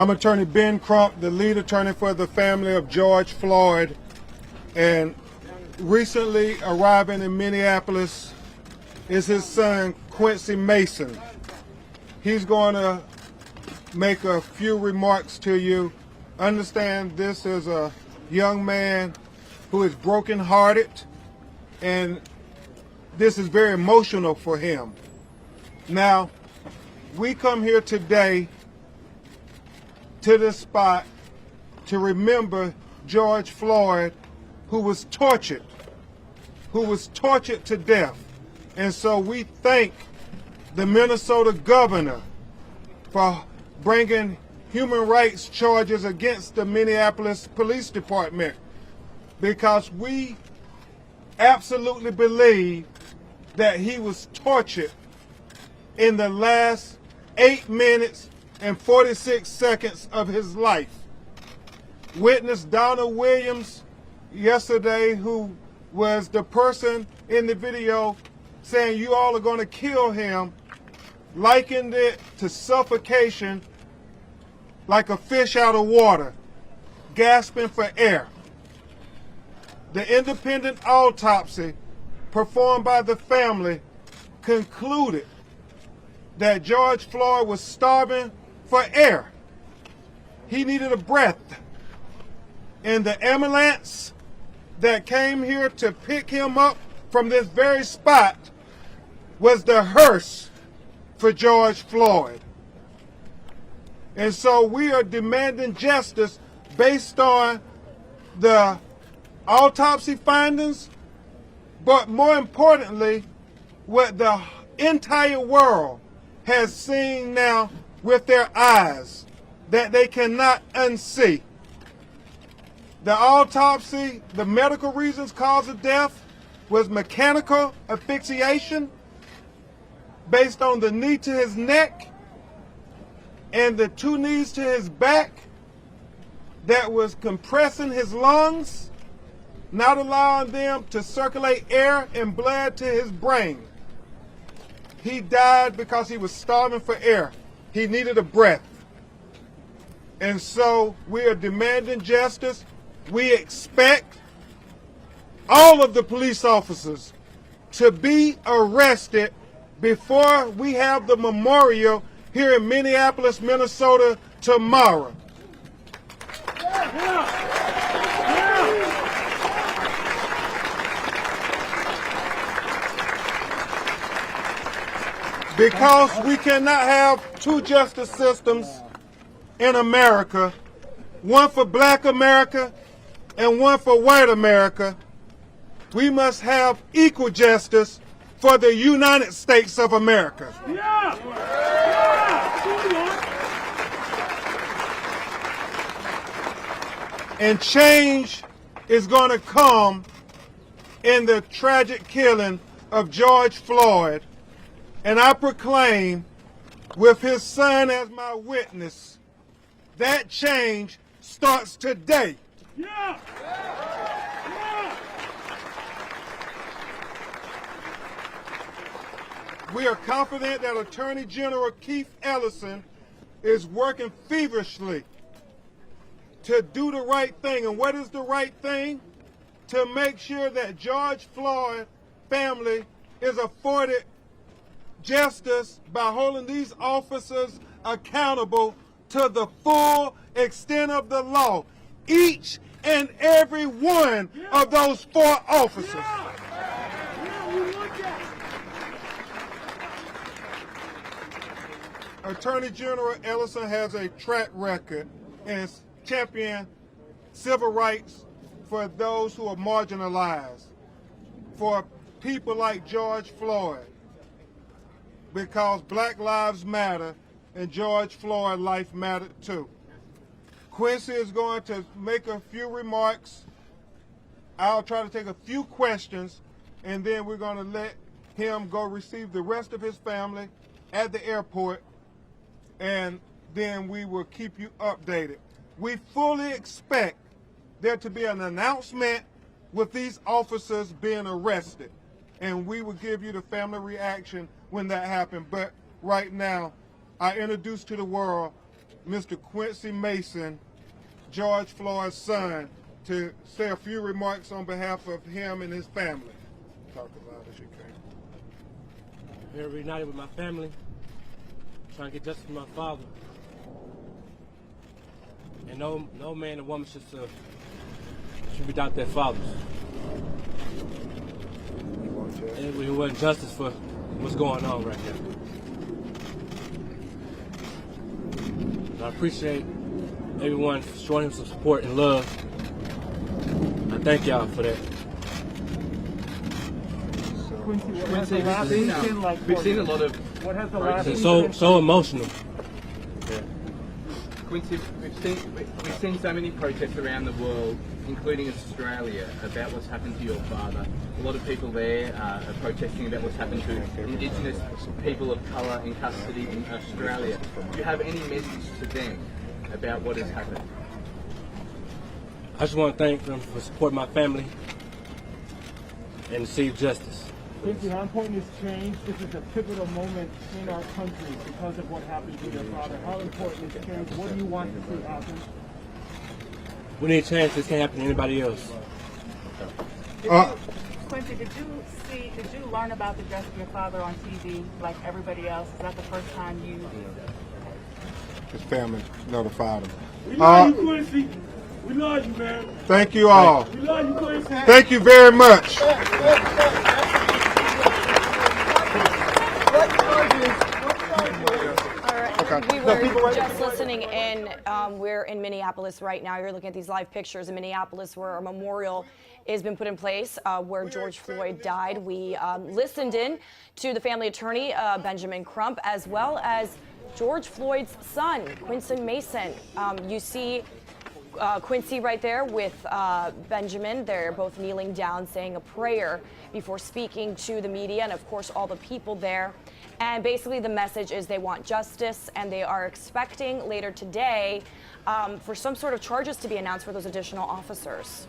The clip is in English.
I'm attorney Ben Crump, the lead attorney for the family of George Floyd, and recently arriving in Minneapolis is his son, Quincy Mason. He's going to make a few remarks to you. Understand this is a young man who is brokenhearted, and this is very emotional for him. Now, we come here today to this spot to remember George Floyd, who was tortured to death. And so we thank the Minnesota governor for bringing human rights charges against the Minneapolis Police Department, because we absolutely believe that he was tortured in the last 8 minutes and 46 seconds of his life. Witness Donna Williams yesterday, who was the person in the video saying you all are going to kill him, likened it to suffocation, like a fish out of water, gasping for air. The independent autopsy performed by the family concluded that George Floyd was starving for air. He needed a breath. And the ambulance that came here to pick him up from this very spot was the hearse for George Floyd. And so we are demanding justice based on the autopsy findings, but more importantly, what the entire world has seen now with their eyes that they cannot unsee. The autopsy, the medical reasons cause of death was mechanical asphyxiation based on the knee to his neck and the 2 knees to his back that was compressing his lungs, not allowing them to circulate air and blood to his brain. He died because he was starving for air. He needed a breath. And so we are demanding justice. We expect all of the police officers to be arrested before we have the memorial here in Minneapolis, Minnesota tomorrow. Because we cannot have 2 justice systems in America, one for black America and one for white America. We must have equal justice for the United States of America. And change is going to come in the tragic killing of George Floyd. And I proclaim, with his son as my witness, that change starts today. Yeah. Yeah. We are confident that Attorney General Keith Ellison is working feverishly to do the right thing. And what is the right thing? To make sure that George Floyd family is afforded justice by holding these officers accountable to the full extent of the law. Each and every one of those 4 officers. Attorney General Ellison has a track record in championing civil rights for those who are marginalized, for people like George Floyd, because Black Lives Matter and George Floyd life mattered too. Quincy is going to make a few remarks. I'll try to take a few questions, and then we're going to let him go receive the rest of his family at the airport, and then we will keep you updated. We fully expect there to be an announcement with these officers being arrested, and we will give you the family reaction when that happens. But right now, I introduce to the world Mr. Quincy Mason, George Floyd's son, to say a few remarks on behalf of him and his family. Talk as loud as you can. I'm here reunited with my family, trying to get justice for my father. And no man or woman should be without their fathers. And we want justice for what's going on right now. And I appreciate everyone showing him some support and love. I thank y'all for that. Quincy, we've seen a lot of. What has the last? It's so emotional. Yeah. Quincy, we've seen so many protests around the world, including Australia, about what's happened to your father. A lot of people there are protesting about what's happened to Indigenous people of colour in custody in Australia. Do you have any message to them about what has happened? I just want to thank them for supporting my family and to see justice. Quincy, how important is change? This is a pivotal moment in our country because of what happened to your father. How important is change? What do you want to see happen? We need change. This can't happen to anybody else. Quincy, did you learn about the death of your father on TV like everybody else? Is that the first time you? His family notified him. We love you, Quincy. We love you, man. Thank you all. We love you, Quincy. Thank you very much. We were just listening in. We're in Minneapolis right now. You're looking at these live pictures in Minneapolis where a memorial has been put in place where George Floyd died. We listened in to the family attorney, Benjamin Crump, as well as George Floyd's son, Quincy Mason. You see Quincy right there with Benjamin. They're both kneeling down, saying a prayer before speaking to the media and, of course, all the people there. And basically the message is they want justice, and they are expecting later today for some sort of charges to be announced for those additional officers.